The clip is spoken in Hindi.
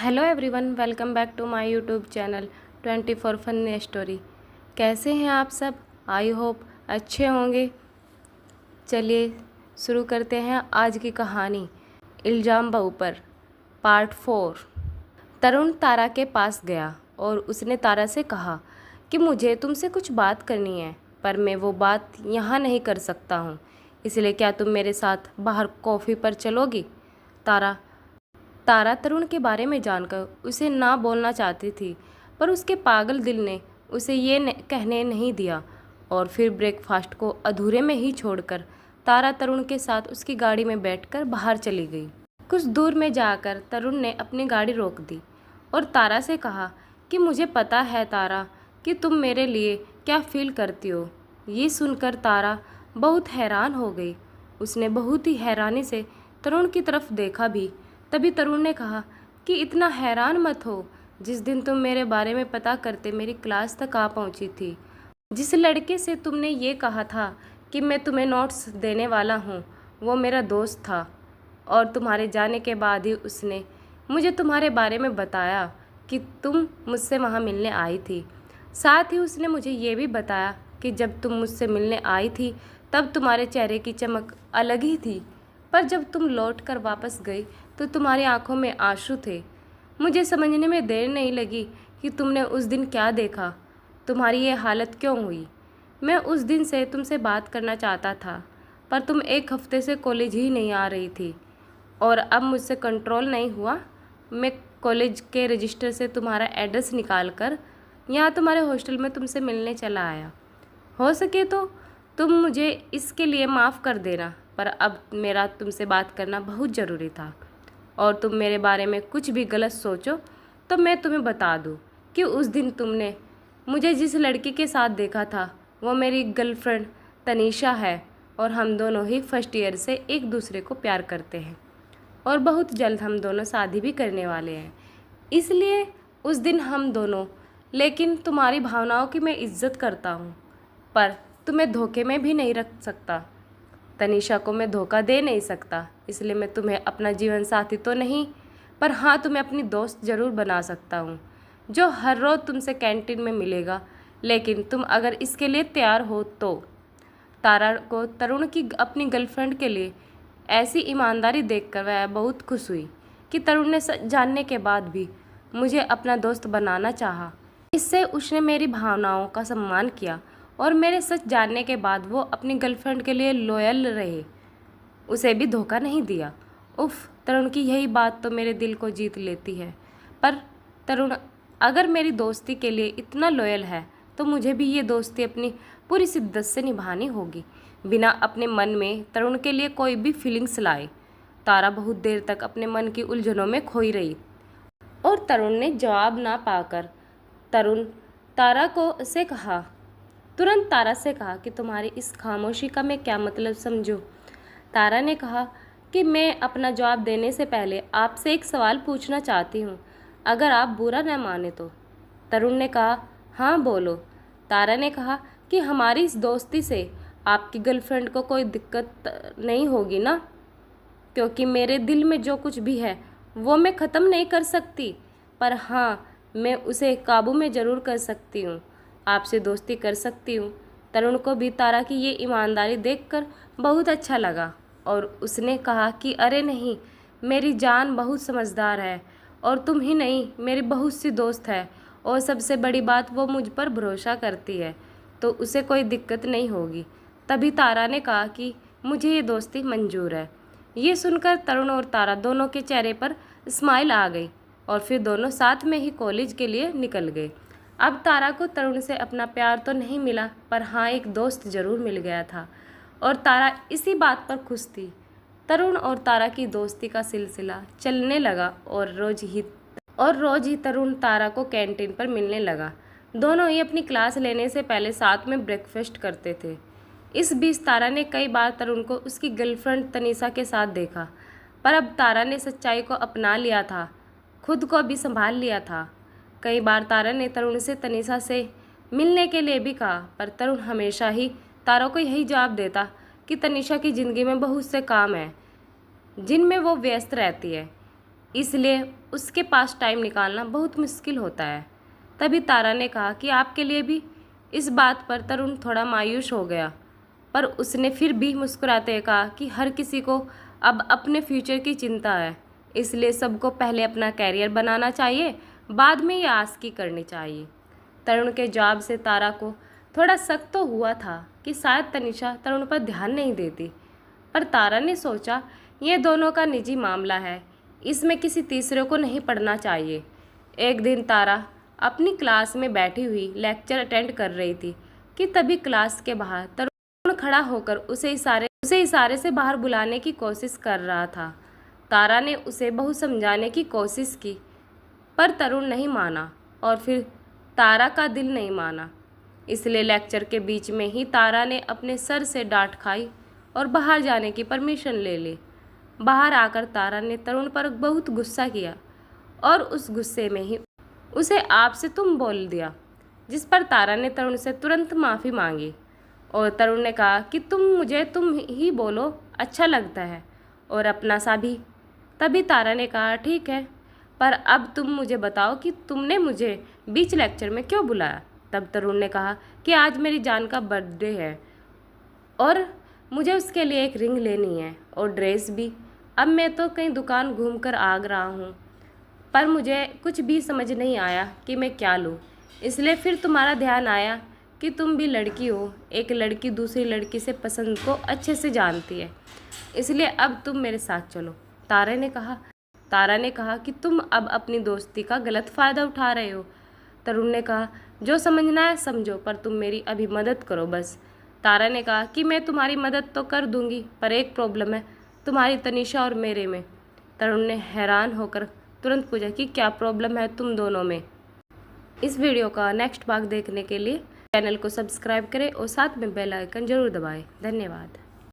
Hello everyone, welcome back to my YouTube channel 24 fun story. कैसे हैं आप सब? आई होप अच्छे होंगे। चलिए शुरू करते हैं आज की कहानी, इल्ज़ाम बहू पर, पार्ट 4। तरुण तारा के पास गया और उसने तारा से कहा कि मुझे तुमसे कुछ बात करनी है, पर मैं वो बात यहाँ नहीं कर सकता हूँ, इसलिए क्या तुम मेरे साथ बाहर कॉफ़ी पर चलोगी? तारा तरुण के बारे में जानकर उसे ना बोलना चाहती थी, पर उसके पागल दिल ने उसे कहने नहीं दिया और फिर ब्रेकफास्ट को अधूरे में ही छोड़कर तारा तरुण के साथ उसकी गाड़ी में बैठकर बाहर चली गई। कुछ दूर में जाकर तरुण ने अपनी गाड़ी रोक दी और तारा से कहा कि मुझे पता है तारा कि तुम मेरे लिए क्या फील करती हो। ये सुनकर तारा बहुत हैरान हो गई। उसने बहुत ही हैरानी से तरुण की तरफ देखा भी। तभी तरुण ने कहा कि इतना हैरान मत हो, जिस दिन तुम मेरे बारे में पता करते मेरी क्लास तक आ पहुंची थी, जिस लड़के से तुमने ये कहा था कि मैं तुम्हें नोट्स देने वाला हूँ, वो मेरा दोस्त था और तुम्हारे जाने के बाद ही उसने मुझे तुम्हारे बारे में बताया कि तुम मुझसे वहाँ मिलने आई थी। साथ ही उसने मुझे ये भी बताया कि जब तुम मुझसे मिलने आई थी तब तुम्हारे चेहरे की चमक अलग ही थी, पर जब तुम लौट कर वापस गई तो तुम्हारी आंखों में आंसू थे। मुझे समझने में देर नहीं लगी कि तुमने उस दिन क्या देखा, तुम्हारी ये हालत क्यों हुई। मैं उस दिन से तुमसे बात करना चाहता था, पर तुम एक हफ्ते से कॉलेज ही नहीं आ रही थी और अब मुझसे कंट्रोल नहीं हुआ। मैं कॉलेज के रजिस्टर से तुम्हारा एड्रेस निकाल कर यहाँ तुम्हारे हॉस्टल में तुमसे मिलने चला आया। हो सके तो तुम मुझे इसके लिए माफ़ कर देना, पर अब मेरा तुमसे बात करना बहुत ज़रूरी था और तुम मेरे बारे में कुछ भी गलत सोचो तो मैं तुम्हें बता दूं कि उस दिन तुमने मुझे जिस लड़की के साथ देखा था वो मेरी गर्लफ्रेंड तनीषा है और हम दोनों ही फर्स्ट ईयर से एक दूसरे को प्यार करते हैं और बहुत जल्द हम दोनों शादी भी करने वाले हैं। इसलिए उस दिन हम दोनों, लेकिन तुम्हारी भावनाओं की मैं इज्जत करता हूँ, पर तुम्हें धोखे में भी नहीं रख सकता। तनीषा को मैं धोखा दे नहीं सकता, इसलिए मैं तुम्हें अपना जीवन साथी तो नहीं, पर हाँ तुम्हें अपनी दोस्त ज़रूर बना सकता हूँ, जो हर रोज़ तुमसे कैंटीन में मिलेगा, लेकिन तुम अगर इसके लिए तैयार हो तो। तारा को तरुण की अपनी गर्लफ्रेंड के लिए ऐसी ईमानदारी देखकर वह बहुत खुश हुई कि तरुण ने सच जानने के बाद भी मुझे अपना दोस्त बनाना चाहा। इससे उसने मेरी भावनाओं का सम्मान किया और मेरे सच जानने के बाद वो अपनी गर्लफ्रेंड के लिए लॉयल रहे, उसे भी धोखा नहीं दिया। उफ, तरुण की यही बात तो मेरे दिल को जीत लेती है। पर तरुण अगर मेरी दोस्ती के लिए इतना लॉयल है तो मुझे भी ये दोस्ती अपनी पूरी शिद्दत से निभानी होगी, बिना अपने मन में तरुण के लिए कोई भी फीलिंग्स लाए। तारा बहुत देर तक अपने मन की उलझनों में खोई रही और तरुण ने जवाब ना पाकर तारा को से कहा तुरंत तारा से कहा कि तुम्हारी इस खामोशी का मैं क्या मतलब समझूं। तारा ने कहा कि मैं अपना जवाब देने से पहले आपसे एक सवाल पूछना चाहती हूँ, अगर आप बुरा न माने तो। तरुण ने कहा हाँ बोलो। तारा ने कहा कि हमारी इस दोस्ती से आपकी गर्लफ्रेंड को कोई दिक्कत नहीं होगी ना, क्योंकि मेरे दिल में जो कुछ भी है वो मैं ख़त्म नहीं कर सकती, पर हाँ मैं उसे काबू में ज़रूर कर सकती हूँ, आपसे दोस्ती कर सकती हूँ। तरुण को भी तारा की ये ईमानदारी देखकर बहुत अच्छा लगा और उसने कहा कि अरे नहीं, मेरी जान बहुत समझदार है और तुम ही नहीं, मेरी बहुत सी दोस्त है और सबसे बड़ी बात वो मुझ पर भरोसा करती है, तो उसे कोई दिक्कत नहीं होगी। तभी तारा ने कहा कि मुझे ये दोस्ती मंजूर है। ये सुनकर तरुण और तारा दोनों के चेहरे पर स्माइल आ गई और फिर दोनों साथ में ही कॉलेज के लिए निकल गए। अब तारा को तरुण से अपना प्यार तो नहीं मिला, पर हाँ एक दोस्त ज़रूर मिल गया था और तारा इसी बात पर खुश थी। तरुण और तारा की दोस्ती का सिलसिला चलने लगा और रोज़ ही तरुण तारा को कैंटीन पर मिलने लगा। दोनों ही अपनी क्लास लेने से पहले साथ में ब्रेकफास्ट करते थे। इस बीच तारा ने कई बार तरुण को उसकी गर्लफ्रेंड तनीषा के साथ देखा, पर अब तारा ने सच्चाई को अपना लिया था, खुद को भी संभाल लिया था। कई बार तारा ने तरुण से तनीषा से मिलने के लिए भी कहा, पर तरुण हमेशा ही तारा को यही जवाब देता कि तनीषा की ज़िंदगी में बहुत से काम हैं जिनमें वो व्यस्त रहती है, इसलिए उसके पास टाइम निकालना बहुत मुश्किल होता है। तभी तारा ने कहा कि आपके लिए भी। इस बात पर तरुण थोड़ा मायूस हो गया, पर उसने फिर भी मुस्कुराते हुए कहा कि हर किसी को अब अपने फ्यूचर की चिंता है, इसलिए सबको पहले अपना कैरियर बनाना चाहिए, बाद में ये आस्की करनी चाहिए। तरुण के जवाब से तारा को थोड़ा शक तो हुआ था कि शायद तनिषा तरुण पर ध्यान नहीं देती, पर तारा ने सोचा ये दोनों का निजी मामला है, इसमें किसी तीसरे को नहीं पढ़ना चाहिए। एक दिन तारा अपनी क्लास में बैठी हुई लेक्चर अटेंड कर रही थी कि तभी क्लास के बाहर तरुण खड़ा होकर उसे इशारे से बाहर बुलाने की कोशिश कर रहा था। तारा ने उसे बहुत समझाने की कोशिश की, पर तरुण नहीं माना और फिर तारा का दिल नहीं माना। इसलिए लेक्चर के बीच में ही तारा ने अपने सर से डांट खाई और बाहर जाने की परमिशन ले ली। बाहर आकर तारा ने तरुण पर बहुत गुस्सा किया और उस गुस्से में ही उसे आप से तुम बोल दिया, जिस पर तारा ने तरुण से तुरंत माफ़ी मांगी और तरुण ने कहा कि तुम ही बोलो, अच्छा लगता है और अपना सा भी। तभी तारा ने कहा ठीक है, पर अब तुम मुझे बताओ कि तुमने मुझे बीच लेक्चर में क्यों बुलाया। तब तरुण ने कहा कि आज मेरी जान का बर्थडे है और मुझे उसके लिए एक रिंग लेनी है और ड्रेस भी। अब मैं तो कहीं दुकान घूमकर आ रहा हूँ, पर मुझे कुछ भी समझ नहीं आया कि मैं क्या लूँ, इसलिए फिर तुम्हारा ध्यान आया कि तुम भी लड़की हो, एक लड़की दूसरी लड़की से पसंद को अच्छे से जानती है, इसलिए अब तुम मेरे साथ चलो। तारा ने कहा कि तुम अब अपनी दोस्ती का गलत फ़ायदा उठा रहे हो। तरुण ने कहा जो समझना है समझो, पर तुम मेरी अभी मदद करो बस। तारा ने कहा कि मैं तुम्हारी मदद तो कर दूंगी, पर एक प्रॉब्लम है तुम्हारी तनिषा और मेरे में। तरुण ने हैरान होकर तुरंत पूछा कि क्या प्रॉब्लम है तुम दोनों में। इस वीडियो का नेक्स्ट भाग देखने के लिए चैनल को सब्सक्राइब करें और साथ में बेल आइकन जरूर दबाएं। धन्यवाद।